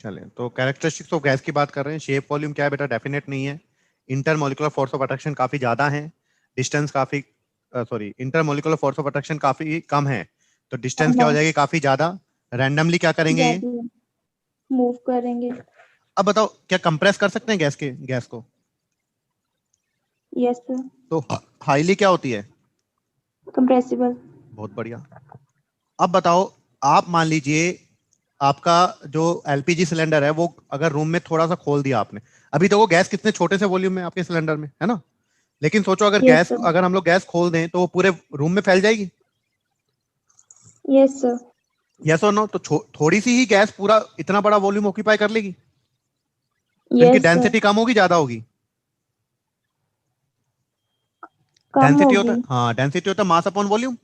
चले तो characteristics of gas की बात कर रहे हैं। शेप वॉल्यूम क्या है बेटा? डेफिनेट नहीं है। इंटरमोलिकुलर फोर्स ऑफ अट्रैक्शन काफी ज्यादा है, डिस्टेंस काफी sorry intermolecular force of attraction काफी कम है, तो डिस्टेंस कम क्या है, हो जाएगी? काफी ज्यादा। रैंडमली क्या करेंगे ये? जाती है, मूव करेंगे। अब बताओ, क्या कंप्रेस कर सकते हैं गैस को? Yes sir. तो हाईली क्या होती है? कंप्रेसिबल। बहुत बढ़िया। अब बताओ, आप मान लीजिए आपका जो एलपीजी सिलेंडर है वो अगर रूम में थोड़ा सा खोल दिया आपने, अभी देखो गैस कितने छोटे से वॉल्यूम में आपके सिलेंडर में है ना, लेकिन सोचो यस सर। अगर हम लोग गैस खोल दें तो वो पूरे रूम में फैल जाएगी। Yes sir. यस और नो? तो थोड़ी सी ही गैस पूरा इतना बड़ा वॉल्यूम ऑक्यूपाई कर लेगी, तो इनकी यस सर। डेंसिटी कम होगी ज्यादा होगी? कम डेंसिटी होता होगी। है, हाँ डेंसिटी होता है मास अपॉन वॉल्यूम।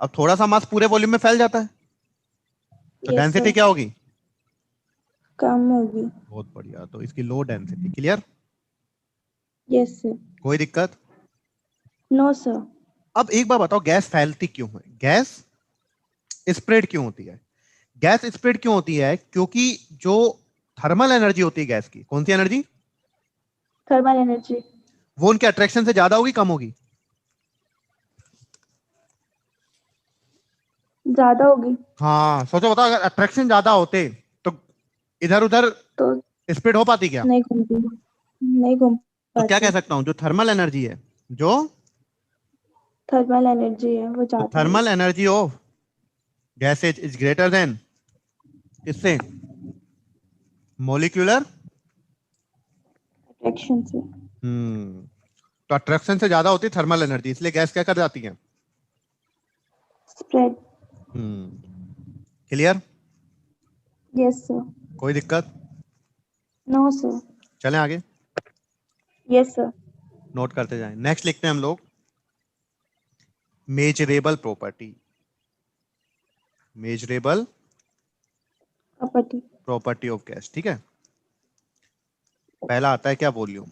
अब थोड़ा सा मास पूरे वॉल्यूम में फैल जाता है, तो यस डेंसिटी सर। क्या होगी? कम होगी। बहुत बढ़िया, तो इसकी low density. Clear? Yes sir. कोई दिक्कत? No sir. अब एक बार बताओ, गैस फैलती क्यों है? गैस स्प्रेड क्यों होती है? गैस स्प्रेड क्यों होती है? क्योंकि जो थर्मल एनर्जी होती है गैस की, कौन सी एनर्जी? थर्मल एनर्जी वो उनके अट्रैक्शन से ज्यादा होगी कम होगी? ज्यादा होगी। हाँ सोचो, बताओ अगर अट्रैक्शन ज्यादा होते तो इधर उधर तो स्प्रेड हो पाती क्या? नहीं घूमती, नहीं घूम तो क्या कह पाती। सकता हूं, जो थर्मल एनर्जी है, जो थर्मल एनर्जी है वो ज्यादा है। Thermal energy of gases is greater than किससे? मोलिक्यूलर। अट्रैक्शन से। हम्म। तो अट्रैक्शन से ज्यादा होती है थर्मल एनर्जी, इसलिए गैस क्या कर जाती है? स्प्रेड। क्लियर? Yes sir. कोई दिक्कत? No sir. चलें आगे, यस सर। नोट करते जाएं। नेक्स्ट लिखते हैं हम लोग measurable property. Measurable property. Property of gas, ठीक है। पहला आता है क्या? वॉल्यूम।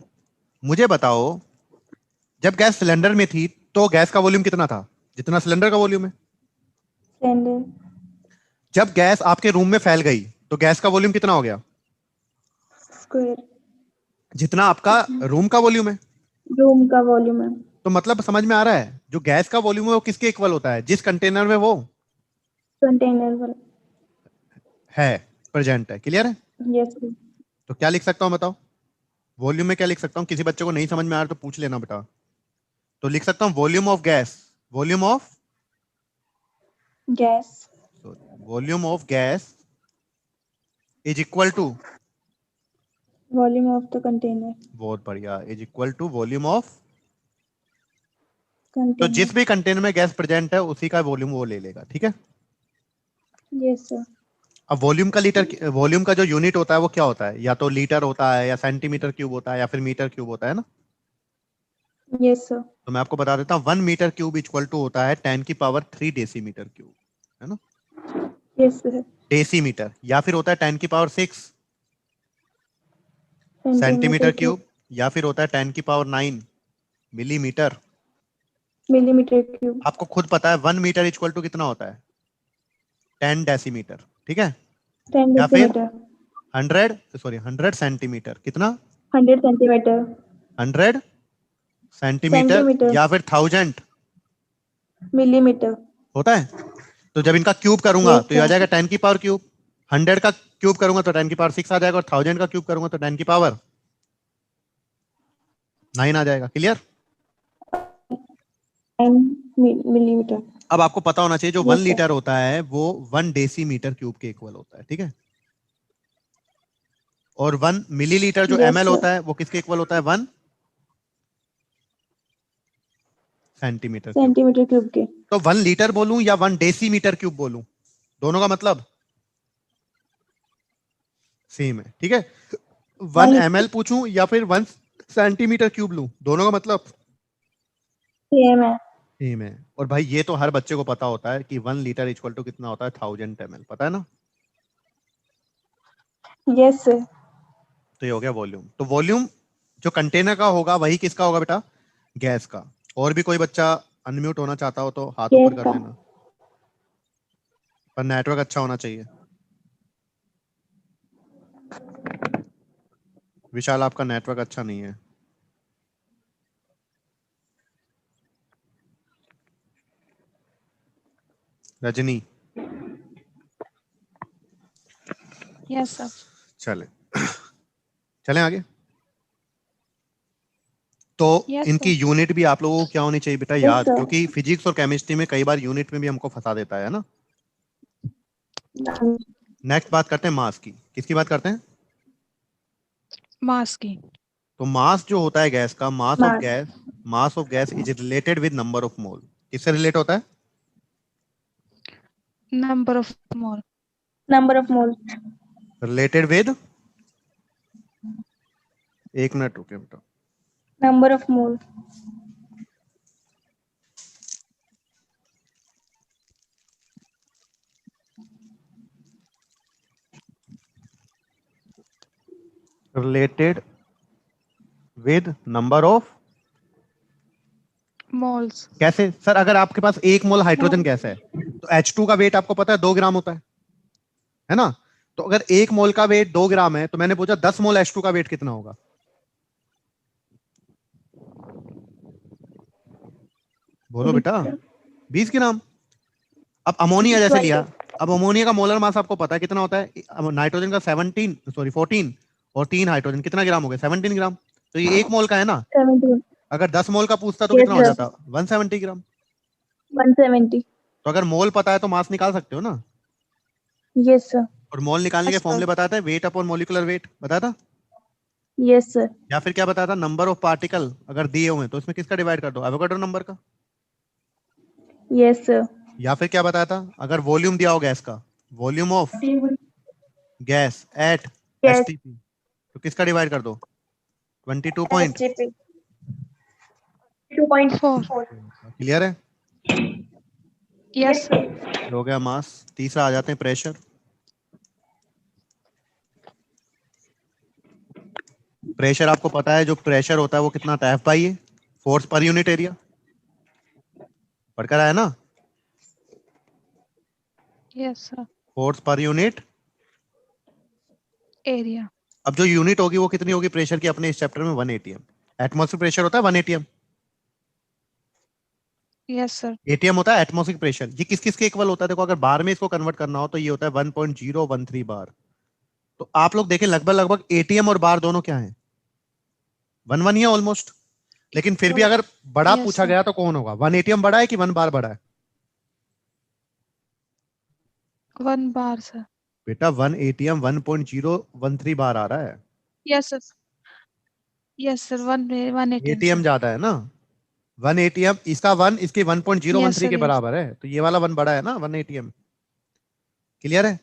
मुझे बताओ, जब गैस सिलेंडर में थी तो गैस का वॉल्यूम कितना था? जितना सिलेंडर का वॉल्यूम है। सिलेंडर। जब गैस आपके रूम में फैल गई तो गैस का वॉल्यूम कितना हो गया? स्क्वायर। जितना आपका रूम का वॉल्यूम है। रूम का वॉल्यूम है। तो मतलब समझ में आ रहा है, जो गैस का वॉल्यूम है वो किसके इक्वल होता है? जिस कंटेनर में वो कंटेनर वाला। है, प्रेजेंट है। क्लियर है? Yes sir. तो क्या लिख सकता हूं बताओ? वॉल्यूम में क्या लिख सकता हूं? किसी बच्चे को नहीं समझ में आ रहा तो पूछ लेना बेटा। तो लिख सकता हूं volume of gas, volume of gas. Volume of gas is equal to, volume of the container. बहुत बढ़िया, is equal to volume of, तो कंटेनर। जिस भी कंटेनर में गैस प्रेजेंट है उसी का वॉल्यूम वो ले लेगा। ठीक है? Yes sir. अब वॉल्यूम का जो यूनिट होता है वो क्या होता है? या तो लीटर होता है, या सेंटीमीटर क्यूब होता है, या फिर मीटर क्यूब होता है ना। Yes sir. तो मैं आपको बता देता हूँ, 1 मीटर क्यूब इक्वल टू होता है 10 की पावर 3 डेसीमीटर क्यूब, है ना। Yes sir. डेसीमीटर, या फिर होता है 10 की power 6 centimetre centimetre cube. Cube, या फिर होता है 10 की पावर 9 मिलीमीटर। Millimetre cube. आपको खुद पता है 1 मीटर इक्वल टू कितना होता है? 10 डेसीमीटर। ठीक है? 10 या फिर डेसीमीटर। 100 सेंटीमीटर, कितना? 100 सेंटीमीटर। 100 centimetre, centimetre. या फिर 1000 मिलीमीटर। होता है। तो जब इनका क्यूब करूंगा यस तो ये आ सर। जाएगा 10 की पावर क्यूब। 100 का क्यूब करूंगा तो 10 की पावर 6 आ जाएगा, और 1000 का क्यूब करूंगा तो 10 की पावर 9 आ जाएगा। क्लियर? 9 मिलीमीटर। अब आपको पता होना चाहिए, जो वन यस सर। लीटर होता है वो 1 डेसीमीटर क्यूब के इक्वल होता है। ठीक है? और 1 मिलीलीटर जो यस एमएल सर। होता है वो किसके इक्वल होता है? 1 सेंटीमीटर क्यूब। सेंटीमीटर क्यूब के। तो 1 लीटर बोलूं या 1 डेसीमीटर क्यूब बोलूं, दोनों का मतलब सेम है। ठीक है? 1 ml पूछूं या फिर 1 सेंटीमीटर क्यूब लूं, दोनों का मतलब सेम है। सेम है। और भाई ये तो हर बच्चे को पता होता है कि 1 लीटर इक्वल टू कितना होता है? 1000 ml, पता है ना। Yes sir. तो ये हो गया वॉल्यूम। तो वॉल्यूम जो कंटेनर का होगा वही किसका होगा बेटा? गैस का। और भी कोई बच्चा अनम्यूट होना चाहता हो तो हाथ ऊपर गैस कर का। लेना, पर नेटवर्क अच्छा होना चाहिए। विशाल आपका नेटवर्क अच्छा नहीं है। रजनी। Yes sir. चले चलें आगे। तो Yes, इनकी sir. यूनिट भी आप लोगों को क्या होनी चाहिए बेटा, Yes, याद, sir. क्योंकि फिजिक्स और केमिस्ट्री में कई बार यूनिट में भी हमको फंसा देता है ना। नेक्स्ट बात करते हैं मास की। किसकी बात करते हैं? मास की। तो मास जो होता है गैस का, Mass. Mass of gas is related with number of मोल। किससे रिलेट होता है? Number of mole. Number of moles. Related with, एक मिनट रुके बेटा। Number of moles. Related with number of, moles. कैसे सर? अगर आपके पास 1 मोल हाइड्रोजन गैस है तो H2 का वेट आपको पता है 2 ग्राम होता है ना? तो अगर 1 मोल का वेट 2 ग्राम है तो मैंने पूछा 10 मोल H2 का वेट कितना होगा? बोलो बेटा। 20 ग्राम। अब अमोनिया जैसे लिया, अब अमोनिया का मोलर मास आपको पता है कितना होता है? अब नाइट्रोजन का 14 और 3 हाइड्रोजन, कितना ग्राम हो गया? 17 ग्राम। तो ये 1 मोल का है ना। 17. अगर 10 मोल का पूछता तो Yes, कितना हो sir. जाता? 170 ग्राम। 170. तो अगर मोल पता है तो मास निकाल सकते हो ना। Yes, sir. और मोल निकालने के Yes, sir. फॉर्मूले बताता है, वेट अपॉन मोलिकुलर वेट बताता, Yes, sir. या फिर क्या बताता? नंबर ऑफ पार्टिकल अगर दिए हुए तो इसमें किसका डिवाइड कर दो? एवोगाड्रो नंबर का। Yes, sir. या फिर क्या बताता? अगर वॉल्यूम दिया हो गैस का, volume of gas at Yes. HTP, तो किसका डिवाइड कर दो? 22 पॉइंट। SGP. 2.4. क्लियर है? Yes sir. हो गया मास। तीसरा आ जाते हैं प्रेशर। प्रेशर आपको पता है, जो प्रेशर होता है वो कितना होता है? F by A, force per unit area. पढ़कर आया ना? Yes sir. Force per unit area. अब जो यूनिट होगी वो कितनी होगी प्रेशर की? अपने इस चैप्टर में 1 एटीएम। एटमॉस्फेरिक प्रेशर होता है 1 एटीएम। Yes sir. एटीएम होता है एटमॉस्फेरिक प्रेशर। ये किस किस के इक्वल होता है? देखो, अगर बार में इसको कन्वर्ट करना हो तो ये होता है 1.013 बार। तो आप लोग देखें, लगभग लगभग एटीएम और बार दोनों क्या है? 1 1 ही है ऑलमोस्ट। लेकिन फिर भी अगर बड़ा Yes, पूछा sir. गया तो कौन होगा? 1 एटीएम बड़ा है कि 1 बार बड़ा है? 1 बार सर। बेटा 1 एटीएम 1.013 बार आ रहा है। Yes sir. Yes sir. 1 ATM ATM sir. ज्यादा है ना। 1 एटीएम इसका 1 इसके Yes 1.013 sir. के Yes. बराबर है, तो ये वाला 1 बड़ा है ना 1 एटीएम। क्लियर है?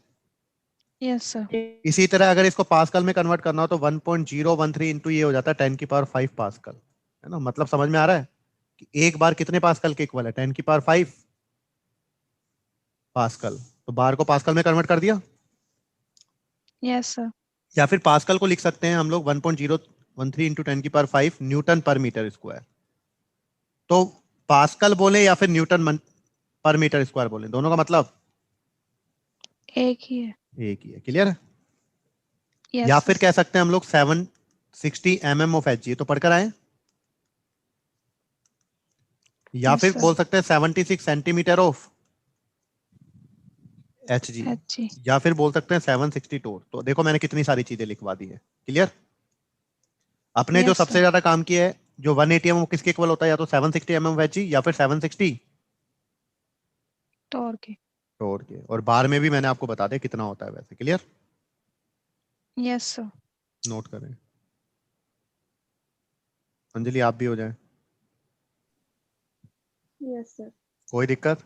Yes sir. इसी तरह अगर इसको पास्कल में कन्वर्ट करना हो तो 1.013 इंटू ये हो जाता है 10 की पावर 5 पास्कल, है ना? मतलब समझ में आ रहा है कि एक बार कितने पास्कल के इक्वल है? 10 की पावर 5 पास्कल। तो बार को पास्कल में कन्वर्ट कर दिया। Yes sir. या फिर पास्कल को लिख सकते हैं हम लोग 1.013 इंटू 10 की पावर 5 न्यूटन पर मीटर स्क्वायर। तो पास्कल बोले या फिर न्यूटन पर मीटर स्क्वायर बोले, दोनों का मतलब एक ही है। एक ही है। क्लियर है? Yes या sir. फिर कह सकते हैं हम लोग 760 mm ऑफ एच, तो पढ़कर आए। या Yes फिर sir. बोल सकते हैं 76 centimetre of H G. HG. या फिर बोल सकते हैं 760 टोर। तो देखो मैंने कितनी सारी चीजें लिखवा दी है। क्लियर? अपने जो Yes सबसे sir. ज्यादा काम किया है, जो 1 एटीएम वो किसके इक्वल होता है? या तो 760 mm एच जी या फिर 760 टोर के। टोर के। और बार में भी मैंने आपको बता दिया कितना होता है वैसे। क्लियर? Yes sir. नोट करें। अंजलि आप भी हो जाए। Yes, sir. कोई दिक्कत?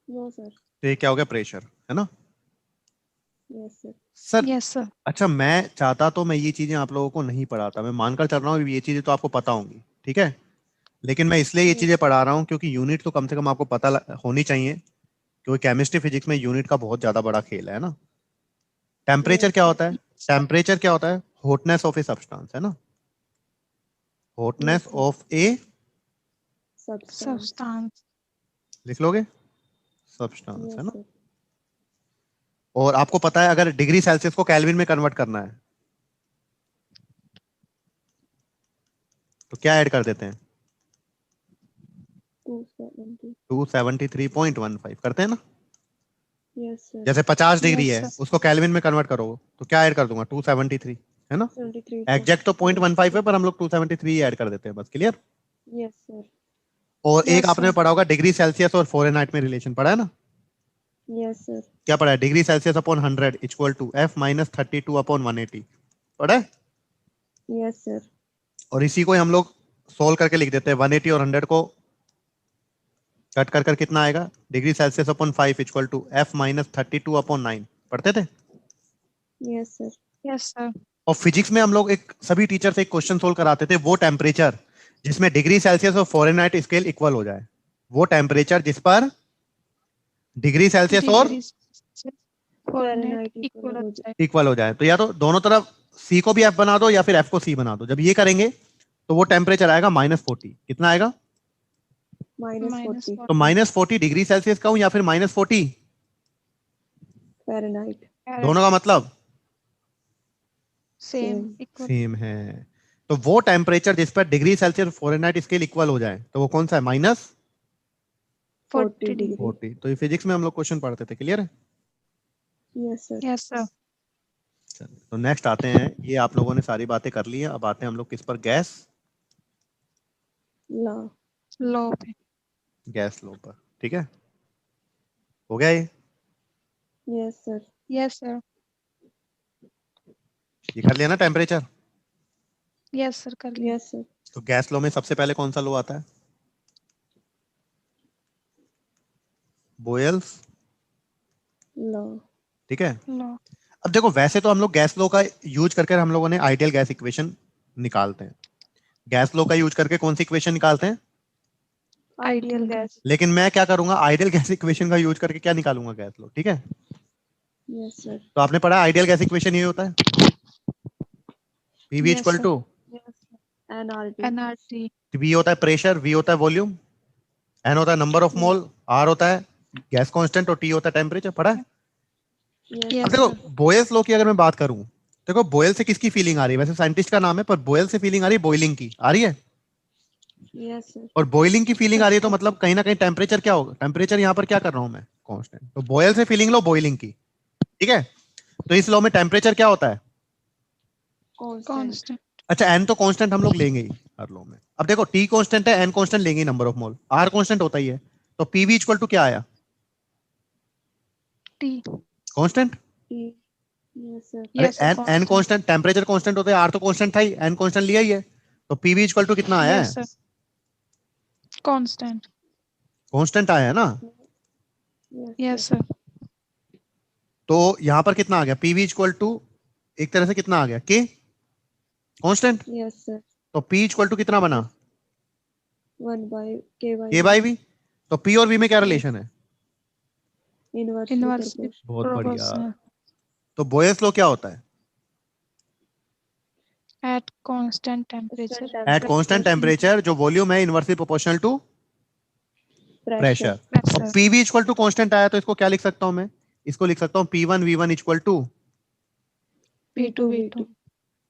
No, sir. तो ये क्या हो गया? प्रेशर, है ना Yes, sir. Sir? Yes sir. अच्छा, मैं चाहता तो मैं ये चीजें आप लोगों को नहीं पढ़ाता, मैं मानकर चल रहा हूँ ये चीजें तो आपको पता होंगी, ठीक है? लेकिन मैं इसलिए ये चीजें पढ़ा रहा हूँ क्योंकि यूनिट तो कम से कम आपको पता होनी चाहिए, क्योंकि केमिस्ट्री फिजिक्स में यूनिट का बहुत ज्यादा बड़ा खेल है ना। टेम्परेचर Yes, क्या sir. होता है? टेम्परेचर क्या होता है? हॉटनेस ऑफ ए सब्सटेंस, है ना? Hotness Yes, sir. Of A, Substance. लिख लोगे? सब्सटेंस, है Yes, ना? sir. और आपको पता है अगर डिग्री सेल्सियस को केल्विन में कन्वर्ट करना है तो क्या ऐड कर देते हैं? 270. 273.15 करते हैं ना। Yes, sir. जैसे 50 डिग्री Yes, है sir. उसको केल्विन में कन्वर्ट करो तो क्या ऐड कर दूंगा? 273, है ना। 73. एग्जैक्ट तो 0.15 है पर हम लोग 273 ऐड कर देते हैं बस। क्लियर। Yes, sir. और एक Yes, आपने sir. पढ़ा होगा डिग्री सेल्सियस और फ़ारेनहाइट में रिलेशन पढ़ा है ना। Yes, sir. क्या पढ़ा है? Degree Celsius upon 100 equal to F minus 32 upon 180 पढ़ा है। Yes, sir. और इसी को ही हम लोग सोल्व करके लिख देते हैं। 180 और 100 को कट कर कितना आएगा? Degree Celsius upon 5 equal to F minus 32 upon 9 पढ़ते थे। Yes, sir. Yes, sir. और फिजिक्स में हम लोग एक सभी टीचर से एक क्वेश्चन सोल्व कराते थे, वो टेम्परेचर जिसमें डिग्री सेल्सियस और फ़ारेनहाइट स्केल इक्वल हो जाए, वो टेम्परेचर जिस पर डिग्री सेल्सियस और Degree Celsius, Fahrenheit Fahrenheit equal equal हो हो जाए. जाए. इक्वल हो जाए। तो या तो दोनों तरफ सी को भी एफ बना दो या फिर एफ को सी बना दो। जब ये करेंगे तो वो टेम्परेचर आएगा -40। कितना आएगा? Minus Minus 40 तो -40 डिग्री सेल्सियस का हूं या फिर -40 Fahrenheit. दोनों का मतलब Same. Equal. सेम है। तो वो टेम्परेचर जिस पर डिग्री सेल्सियस और फ़ारेनहाइट स्केल इक्वल हो जाए तो वो कौन सा है? -40 degree. -40। तो ये फिजिक्स में हम लोग क्वेश्चन पढ़ते थे। क्लियर है। Yes, sir. Yes, sir. तो नेक्स्ट आते हैं, ये आप लोगों ने सारी बातें कर ली है। अब आते हैं हम लोग किस पर? Gas Law. Law पे. गैस लो पर। ठीक है, हो गया ये। Yes, sir. Yes, sir. ये कर लिया ना टेम्परेचर। Yes, sir. कर लिया. Yes, sir. तो गैस लो में सबसे पहले कौन सा लो आता है? बोयल्स। Law. ठीक है। Law. अब देखो वैसे तो हम लोग गैस लो का यूज करके हम लोगों ने आइडियल गैस इक्वेशन निकालते हैं। गैस लो का यूज करके कौन सी इक्वेशन निकालते हैं? Ideal gas. लेकिन मैं क्या करूंगा, आइडियल गैस इक्वेशन का यूज करके क्या निकालूंगा? गैस लो। ठीक है। Yes, sir. तो आपने पढ़ा आइडियल गैस इक्वेशन ये होता है, PV Yes, equal sir. To Yes, sir. NRT. NRT. P होता है प्रेशर, वी होता है वॉल्यूम, एन होता है नंबर ऑफ मोल, आर होता है गैस कांस्टेंट और टी होता है टेम्परेचर। पढ़ा है। Yes, Yes, अब देखो sir. बोयल्स लॉ की अगर मैं बात करूं, देखो बोयल से किसकी फीलिंग आ रही है? वैसे साइंटिस्ट का नाम है पर बोयल से फीलिंग आ रही है बॉइलिंग की। आ रही है। yes, sir. और बॉइलिंग की फीलिंग आ रही है तो मतलब कहीं ना कहीं टेम्परेचर क्या होगा? टेम्परेचर यहाँ पर क्या कर रहा हूं मैं? कांस्टेंट। तो बॉयल से फीलिंग लो बॉइलिंग की। ठीक है। तो इस लॉ में टेम्परेचर क्या होता है? Constant. Constant. अच्छा, एन तो कांस्टेंट हम लोग लेंगे ही हर लॉ में। अब देखो टी कांस्टेंट है, एन कांस्टेंट लेंगे number of mole, R constant होता ही है। तो पीवी इक्वल टू क्या आया? T. Constant. T. Yes, sir. अरे Yes, sir. N N Constant. Constant, temperature constant होता है, आर तो कांस्टेंट था ही, एन कांस्टेंट लिया ही है। तो पीवी इक्वल टू कितना आया है? Yes, sir. Constant. कांस्टेंट आया है ना। Yes, Yes, sir. sir. तो यहां पर कितना आ गया? पीवी इक्वल टू एक तरह से कितना आ गया? K constant. Yes, sir. तो पी इक्वल टू कितना बना? 1 by K by K V. By V. तो पी और वी में क्या रिलेशन है? Inversely Inversely proportional. बहुत बढ़िया। proportional. तो बोयस लॉ क्या होता है? At constant temperature. At constant temperature जो वॉल्यूम है inversely proportional to Pressure. Pressure. और Pressure. PV equal to constant आया तो इसको क्या लिख सकता हूं मैं? इसको लिख सकता हूं P1 V1 equal to. P2 V2.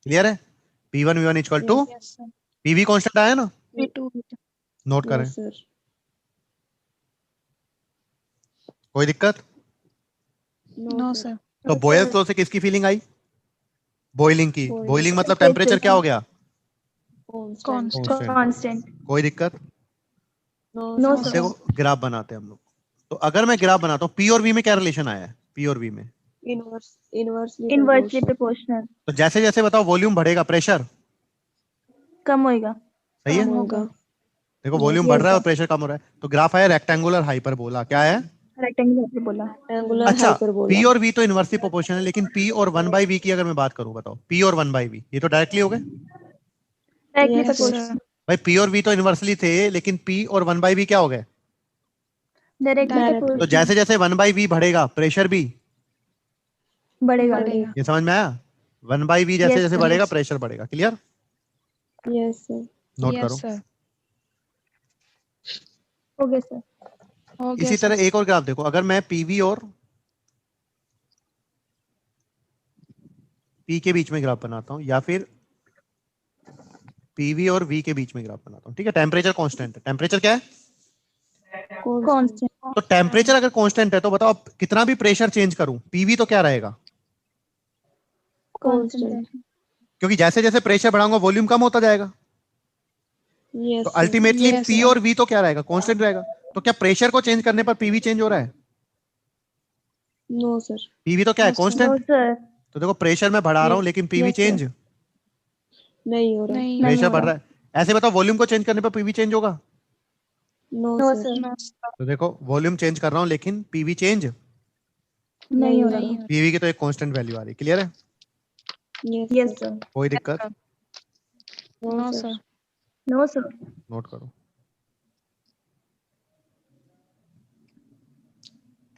Clear है। P1 V1 equal to Yes. Yes, sir. PV constant आया ना। P2 V2. नोट करें। Yes, sir. कोई दिक्कत? No, sir. तो बॉयल्स लॉ से किसकी फीलिंग आई? बॉइलिंग की। Boiling. बॉइलिंग मतलब टेम्परेचर क्या हो गया? Constant. Constant. Constant. कोई दिक्कत? No, No, sir. sir. देखो ग्राफ बनाते हैं हम लोग। तो अगर मैं ग्राफ बनाता हूँ, पी और वी में क्या रिलेशन आया है? पी और वी में Inversely इनवर्सली proportional. प्रोपोर्शनल तो जैसे जैसे बताओ वॉल्यूम बढ़ेगा प्रेशर कम होएगा। सही है। कम होगा. देखो वॉल्यूम बढ़ रहा है और प्रेशर कम हो रहा है। तो ग्राफ आया रेक्टेंगुलर हाइपरबोला। क्या है? रेक्टेंगुलर बोला। Angular अच्छा, hyperbola. पी और वी तो इनवर्सली प्रोपोर्शनल है, लेकिन पी और 1/v की अगर मैं बात करूं, बताओ पी और 1/v ये तो डायरेक्टली हो गए। Directly Yes, sir. प्रोपोर्शनल। भाई पी और वी तो इनवर्सली थे, लेकिन पी और 1/v क्या हो गए? Directly Direct. तो प्रोपोर्शनल जैसे जैसे 1/v बढ़ेगा प्रेशर भी, बढ़ेगा। बढ़ेगा. ये समझ में आया? 1/v जैसे Yes, जैसे sir. बढ़ेगा Yes. प्रेशर बढ़ेगा। Clear. Yes, sir. Note Yes, करो। sir. हो गया सर। हो गया इसी sir. तरह एक और ग्राफ देखो, अगर मैं पीवी और P के बीच में ग्राफ बनाता हूँ, या फिर PV और V के बीच में ग्राफ बनाता हूँ, ठीक है। टेम्परेचर कांस्टेंट है, टेम्परेचर क्या है? कांस्टेंट। तो टेम्परेचर अगर कांस्टेंट है तो बताओ अब कितना भी प्रेशर चेंज करूं, PV तो क्या रहेगा? कांस्टेंट। क्योंकि जैसे जैसे प्रेशर बढ़ाऊंगा वॉल्यूम कम होता जाएगा, यस तो अल्टीमेटली Yes, P sir. और V तो क्या रहेगा? कांस्टेंट रहेगा। तो क्या प्रेशर को चेंज करने पर PV चेंज हो रहा है? No sir. PV तो क्या है? No, sir. No constant. Sir, तो देखो प्रेशर में बढ़ा रहा हूं Yes. लेकिन PV Yes, sir. चेंज, नहीं हो रहा। नहीं प्रेशर हो बढ़ रहा। रहा है। ऐसे बताओ वॉल्यूम को चेंज करने पर PV चेंज होगा? No no sir. Sir, No, sir. तो देखो वॉल्यूम चेंज कर रहा हूं लेकिन PV चेंज, नहीं हो नहीं रहा। हो PV की तो एक कांस्टेंट वैल्यू आ रही है। क्लियर है? Yes yes sir. सर। कोई रहा। दिक्कत? No, sir. No sir. Note करो।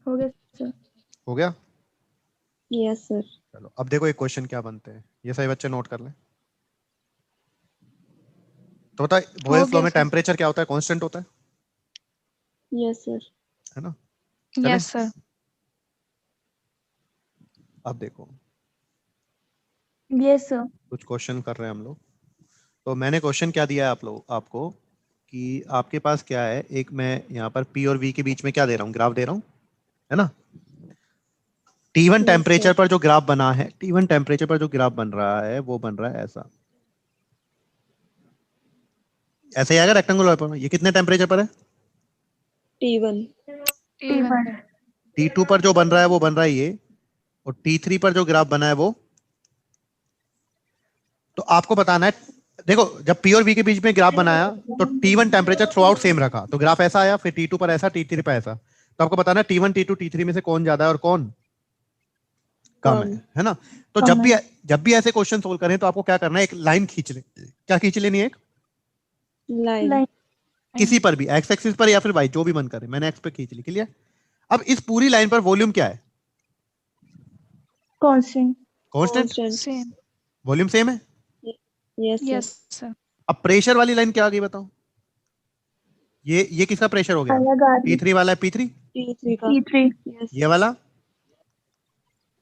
हो गया सर। हो गया? Yes sir. चलो अब देखो एक क्वेश्चन क्या बनते हैं, ये सभी बच्चे नोट कर लें। तो बता बॉयल्स लॉ गया में सर। टेम्परेचर क्या होता है? कांस्टेंट होता यस सर। है ना? चलें? Yes, sir. अब देखो यस सर। कुछ क्वेश्चन कर रहे हैं हम लोग। तो मैंने क्वेश्चन क्या दिया है आप लोग आपको कि आपके पास क्या है, एक मैं यहाँ पर P और V के बीच में क्या दे रहा हूँ, ग्राफ दे रहा हूँ, है ना। T1 Yes, temperature sir. पर जो ग्राफ बना है, T1 टेम्परेचर पर जो ग्राफ बन रहा है वो बन रहा है ऐसा, ऐसे ही आएगा रेक्टेंगुलर पर। ये कितने टेम्परेचर पर है? T1. T1। T2 पर जो बन रहा है वो बन रहा है ये, और T3 पर जो ग्राफ बना है वो। तो आपको बताना है, देखो जब P और V के बीच में ग्राफ बनाया तो T1 temperature through out same रखा, तो ग्राफ ऐसा आया, फिर T2 पर ऐसा, T3 पर ऐसा। तो आपको बताना है T1 T2 T3 में से कौन ज्यादा है और कौन कम कम। है ना। तो कम जब भी ऐसे क्वेश्चन सोल्व करें तो आपको क्या करना है, एक लाइन खींच ले। क्या खींच लेनी है? एक लाइन। लाइन। किसी पर भी, एक्स एक्सिस पर या फिर वाई, जो भी मन करे। मैंने एक्स पे खींच ली। क्लियर? अब इस पूरी लाइन पर वॉल्यूम क्या है? Constant. Constant. Constant. Same. Volume same है। Yes, sir. Yes, sir. अब प्रेशर वाली लाइन क्या आ गई बताओ? ये किसका प्रेशर हो गया? अलग आ रही। P3 वाला है, P3। T3 का। T3। Yes. ये वाला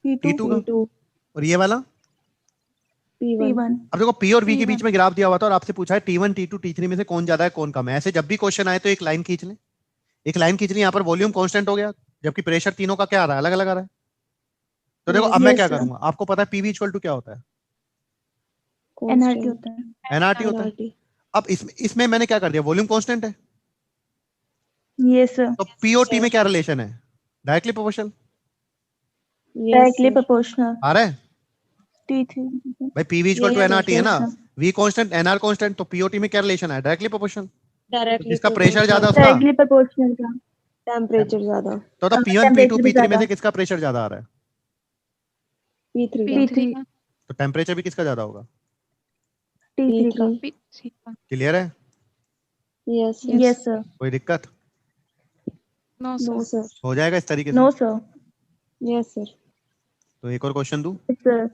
T2। T2 का, T2. और ये वाला। P1. T1। अब देखो P और V के P1. बीच में ग्राफ दिया हुआ था और आपसे पूछा है T1 T2 T3 में से कौन ज्यादा है कौन कम है। ऐसे जब भी क्वेश्चन आए तो एक लाइन खींच लें, एक लाइन खींच ली। यहाँ पर वॉल्यूम कांस्टेंट हो गया, जबकि प्रेशर तीनों का क्या आ रहा है? अलग अलग आ रहा है। तो देखो Yes, अब मैं yes, क्या sir. करूंगा, आपको पता है PV इक्वल टू क्या होता है? NRT Constant. होता है। NRT होता है। NRT. अब इसमें मैंने क्या कर दिया, वॉल्यूम कांस्टेंट है, यस सर। तो P और T sir. में क्या रिलेशन है? Directly proportional Yes, directly sir. Proportional. आ रहा है T3। भाई। PV equal to Yes, sir. NRT है ना, Yes, sir. V constant NR constant, तो P और T में क्या रिलेशन है? Directly proportional. तो Directly जिसका प्रेशर ज्यादा proportional. उसका, डायरेक्टली प्रोपोर्शनल का। Temperature ज्यादा. तो P1 P2 टेम्परेचर भी P3 में ज्यादा। से किसका प्रेशर ज्यादा आ रहा है? P3 का. P3। P3. तो टेम्परेचर भी किसका ज्यादा होगा? T3 का। P3. P3. क्लियर है? Yes, sir. Yes sir. कोई दिक्कत? No, sir. No, sir. हो जाएगा इस तरीके से। No sir. Yes, sir. तो एक और क्वेश्चन दूं। Yes sir.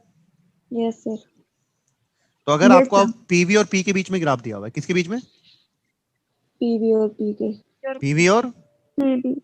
Yes, sir. तो अगर Yes, आपको sir. अब PV और P के बीच में ग्राफ दिया हुआ है, किसके बीच में? PV और P के. PV और PV।